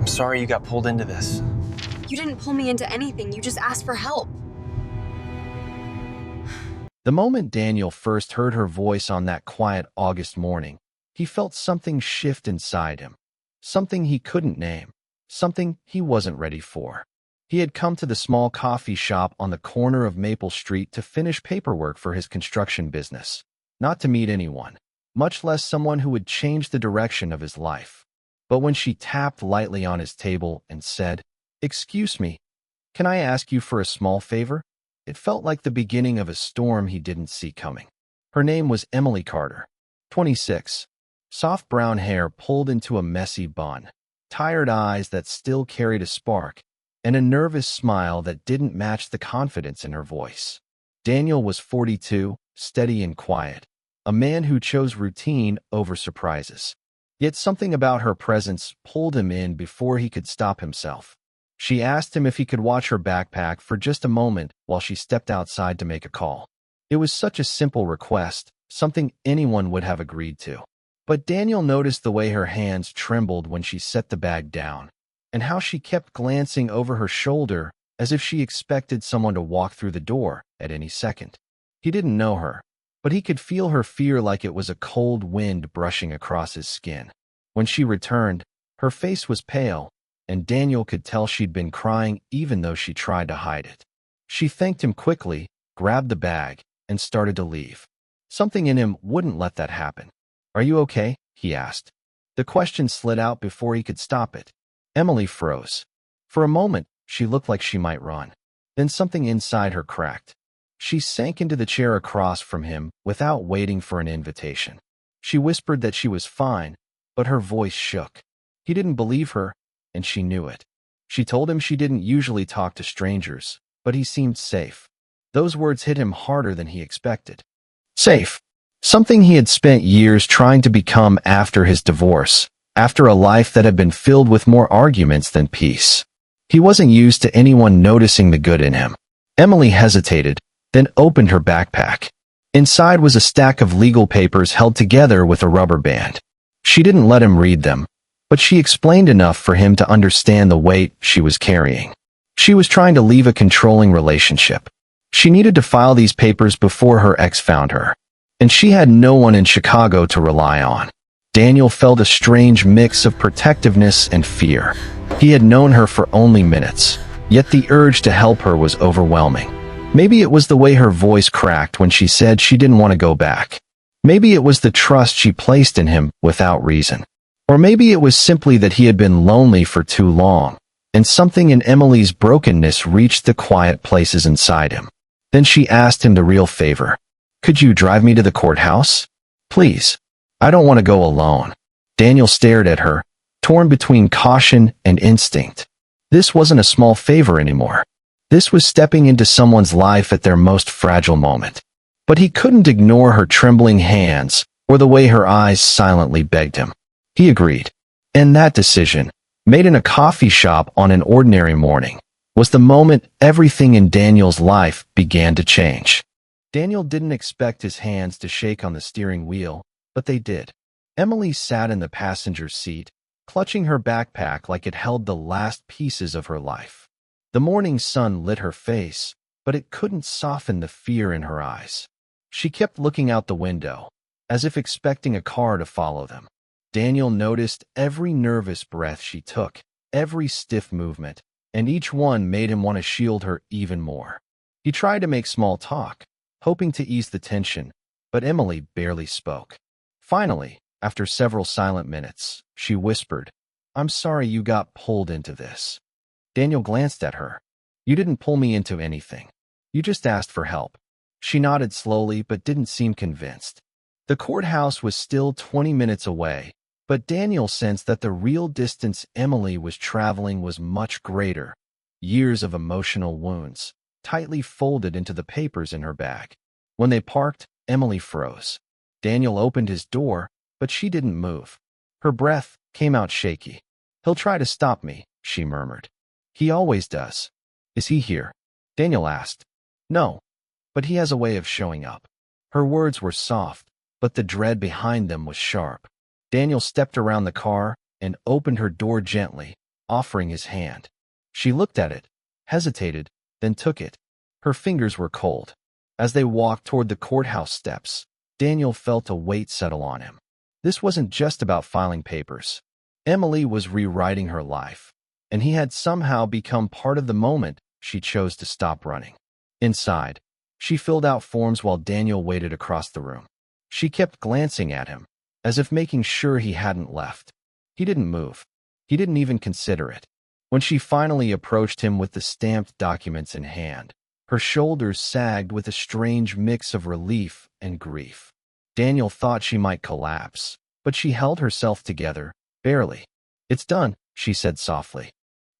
sorry you got pulled into this. You didn't pull me into anything, you just asked for help. The moment Daniel first heard her voice on that quiet August morning, he felt something shift inside him. Something he couldn't name. Something he wasn't ready for. He had come to the small coffee shop on the corner of Maple Street to finish paperwork for his construction business, not to meet anyone, much less someone who would change the direction of his life. But when she tapped lightly on his table and said, "Excuse me, can I ask you for a small favor?" It felt like the beginning of a storm he didn't see coming. Her name was Emily Carter, 26. Soft brown hair pulled into a messy bun, tired eyes that still carried a spark, and a nervous smile that didn't match the confidence in her voice. Daniel was 42, steady and quiet, a man who chose routine over surprises. Yet something about her presence pulled him in before he could stop himself. She asked him if he could watch her backpack for just a moment while she stepped outside to make a call. It was such a simple request, something anyone would have agreed to. But Daniel noticed the way her hands trembled when she set the bag down, and how she kept glancing over her shoulder as if she expected someone to walk through the door at any second. He didn't know her, but he could feel her fear like it was a cold wind brushing across his skin. When she returned, her face was pale, and Daniel could tell she'd been crying even though she tried to hide it. She thanked him quickly, grabbed the bag, and started to leave. Something in him wouldn't let that happen. "Are you okay?" he asked. The question slid out before he could stop it. Emily froze. For a moment, she looked like she might run. Then something inside her cracked. She sank into the chair across from him without waiting for an invitation. She whispered that she was fine, but her voice shook. He didn't believe her, and she knew it. She told him she didn't usually talk to strangers, but he seemed safe. Those words hit him harder than he expected. Safe. Something he had spent years trying to become after his divorce, after a life that had been filled with more arguments than peace. He wasn't used to anyone noticing the good in him. Emily hesitated, then opened her backpack. Inside was a stack of legal papers held together with a rubber band. She didn't let him read them, but she explained enough for him to understand the weight she was carrying. She was trying to leave a controlling relationship. She needed to file these papers before her ex found her, and she had no one in Chicago to rely on. Daniel felt a strange mix of protectiveness and fear. He had known her for only minutes, yet the urge to help her was overwhelming. Maybe it was the way her voice cracked when she said she didn't want to go back. Maybe it was the trust she placed in him without reason. Or maybe it was simply that he had been lonely for too long, and something in Emily's brokenness reached the quiet places inside him. Then she asked him the real favor. "Could you drive me to the courthouse? Please. I don't want to go alone." Daniel stared at her, torn between caution and instinct. This wasn't a small favor anymore. This was stepping into someone's life at their most fragile moment. But he couldn't ignore her trembling hands or the way her eyes silently begged him. He agreed. And that decision, made in a coffee shop on an ordinary morning, was the moment everything in Daniel's life began to change. Daniel didn't expect his hands to shake on the steering wheel, but they did. Emily sat in the passenger seat, clutching her backpack like it held the last pieces of her life. The morning sun lit her face, but it couldn't soften the fear in her eyes. She kept looking out the window, as if expecting a car to follow them. Daniel noticed every nervous breath she took, every stiff movement, and each one made him want to shield her even more. He tried to make small talk, hoping to ease the tension, but Emily barely spoke. Finally, after several silent minutes, she whispered, "I'm sorry you got pulled into this." Daniel glanced at her. "You didn't pull me into anything. You just asked for help." She nodded slowly but didn't seem convinced. The courthouse was still 20 minutes away, but Daniel sensed that the real distance Emily was traveling was much greater. Years of emotional wounds, tightly folded into the papers in her bag. When they parked, Emily froze. Daniel opened his door, but she didn't move. Her breath came out shaky. "He'll try to stop me," she murmured. "He always does." "Is he here?" Daniel asked. "No, but he has a way of showing up." Her words were soft, but the dread behind them was sharp. Daniel stepped around the car and opened her door gently, offering his hand. She looked at it, hesitated, then took it. Her fingers were cold. As they walked toward the courthouse steps, Daniel felt a weight settle on him. This wasn't just about filing papers. Emily was rewriting her life, and he had somehow become part of the moment she chose to stop running. Inside, she filled out forms while Daniel waited across the room. She kept glancing at him, as if making sure he hadn't left. He didn't move. He didn't even consider it. When she finally approached him with the stamped documents in hand, her shoulders sagged with a strange mix of relief and grief. Daniel thought she might collapse, but she held herself together, barely. "It's done," she said softly.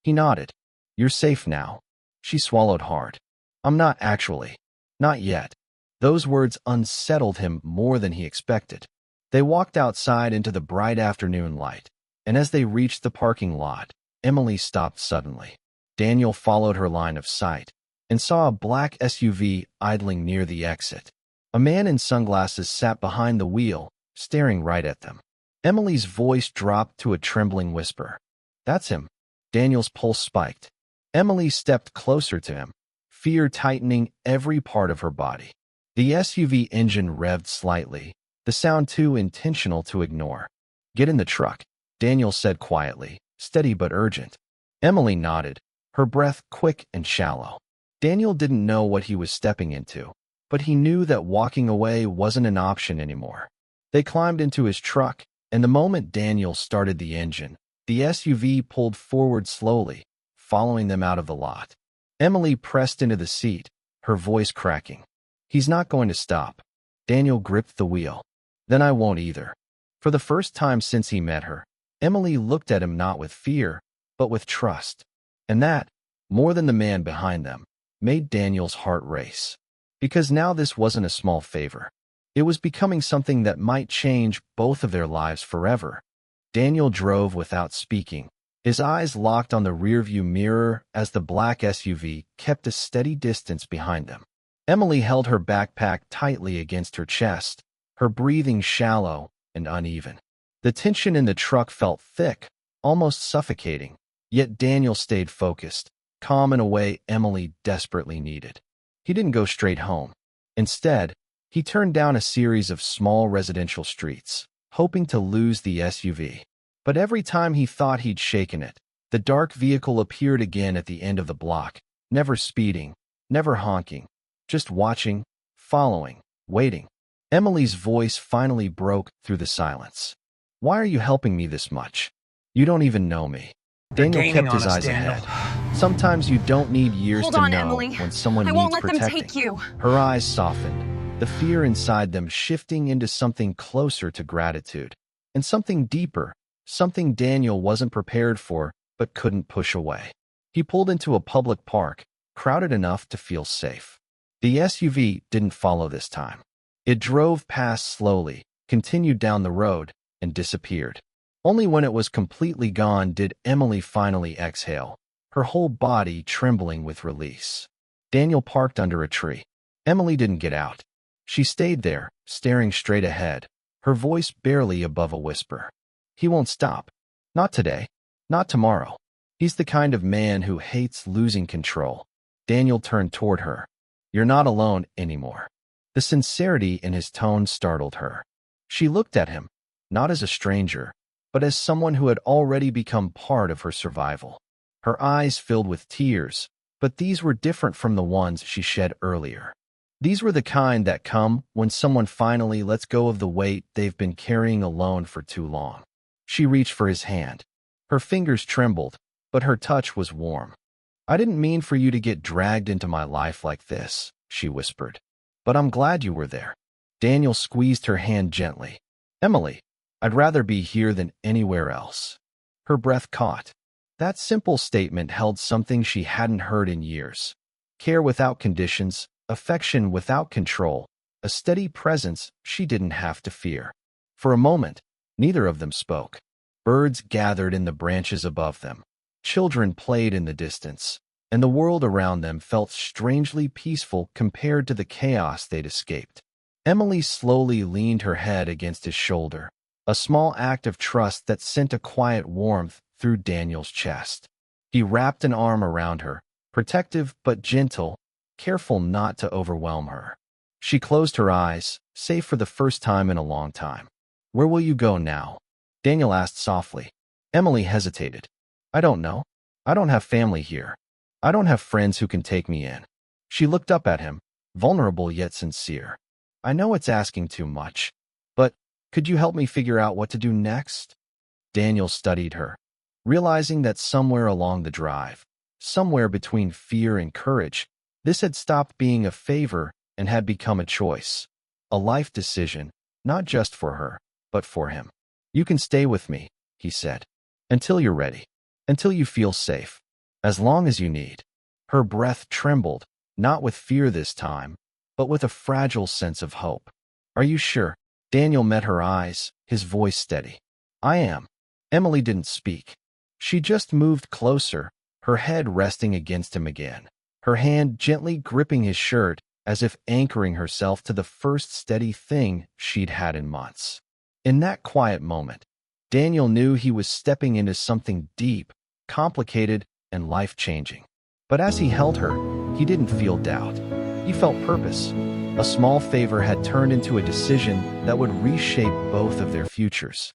He nodded. "You're safe now." She swallowed hard. "I'm not actually. Not yet." Those words unsettled him more than he expected. They walked outside into the bright afternoon light, and as they reached the parking lot, Emily stopped suddenly. Daniel followed her line of sight and saw a black SUV idling near the exit. A man in sunglasses sat behind the wheel, staring right at them. Emily's voice dropped to a trembling whisper. "That's him." Daniel's pulse spiked. Emily stepped closer to him, fear tightening every part of her body. The SUV engine revved slightly, the sound too intentional to ignore. "Get in the truck," Daniel said quietly, steady but urgent. Emily nodded, her breath quick and shallow. Daniel didn't know what he was stepping into, but he knew that walking away wasn't an option anymore. They climbed into his truck, and the moment Daniel started the engine, the SUV pulled forward slowly, following them out of the lot. Emily pressed into the seat, her voice cracking. "He's not going to stop." Daniel gripped the wheel. "Then I won't either." For the first time since he met her, Emily looked at him not with fear, but with trust. And that, more than the man behind them, made Daniel's heart race. Because now this wasn't a small favor. It was becoming something that might change both of their lives forever. Daniel drove without speaking, his eyes locked on the rearview mirror as the black SUV kept a steady distance behind them. Emily held her backpack tightly against her chest, her breathing shallow and uneven. The tension in the truck felt thick, almost suffocating, yet Daniel stayed focused, calm in a way Emily desperately needed. He didn't go straight home. Instead, he turned down a series of small residential streets, hoping to lose the SUV. But every time he thought he'd shaken it, the dark vehicle appeared again at the end of the block, never speeding, never honking, just watching, following, waiting. Emily's voice finally broke through the silence. "Why are you helping me this much? You don't even know me." Daniel kept his eyes ahead. Sometimes you don't need years Hold to on, know Emily. when someone I needs won't let them protecting. take you. Her eyes softened, the fear inside them shifting into something closer to gratitude, and something deeper, something Daniel wasn't prepared for but couldn't push away. He pulled into a public park, crowded enough to feel safe. The SUV didn't follow this time. It drove past slowly, continued down the road, and disappeared. Only when it was completely gone did Emily finally exhale, her whole body trembling with release. Daniel parked under a tree. Emily didn't get out. She stayed there, staring straight ahead, her voice barely above a whisper. "He won't stop. Not today. Not tomorrow. He's the kind of man who hates losing control." Daniel turned toward her. "You're not alone anymore." The sincerity in his tone startled her. She looked at him, not as a stranger, but as someone who had already become part of her survival. Her eyes filled with tears, but these were different from the ones she shed earlier. These were the kind that come when someone finally lets go of the weight they've been carrying alone for too long. She reached for his hand. Her fingers trembled, but her touch was warm. "I didn't mean for you to get dragged into my life like this," she whispered. "But I'm glad you were there." Daniel squeezed her hand gently. "Emily, I'd rather be here than anywhere else." Her breath caught. That simple statement held something she hadn't heard in years. Care without conditions, affection without control, a steady presence she didn't have to fear. For a moment, neither of them spoke. Birds gathered in the branches above them. Children played in the distance, and the world around them felt strangely peaceful compared to the chaos they'd escaped. Emily slowly leaned her head against his shoulder, a small act of trust that sent a quiet warmth through Daniel's chest. He wrapped an arm around her, protective but gentle, careful not to overwhelm her. She closed her eyes, safe for the first time in a long time. "Where will you go now?" Daniel asked softly. Emily hesitated. "I don't know. I don't have family here. I don't have friends who can take me in." She looked up at him, vulnerable yet sincere. "I know it's asking too much, but could you help me figure out what to do next?" Daniel studied her, realizing that somewhere along the drive, somewhere between fear and courage, this had stopped being a favor and had become a choice, a life decision, not just for her, but for him. "You can stay with me," he said, "until you're ready, until you feel safe, as long as you need." Her breath trembled, not with fear this time, but with a fragile sense of hope. "Are you sure?" Daniel met her eyes, his voice steady. "I am." Emily didn't speak. She just moved closer, her head resting against him again, her hand gently gripping his shirt as if anchoring herself to the first steady thing she'd had in months. In that quiet moment, Daniel knew he was stepping into something deep, complicated, and life-changing. But as he held her, he didn't feel doubt. He felt purpose. A small favor had turned into a decision that would reshape both of their futures.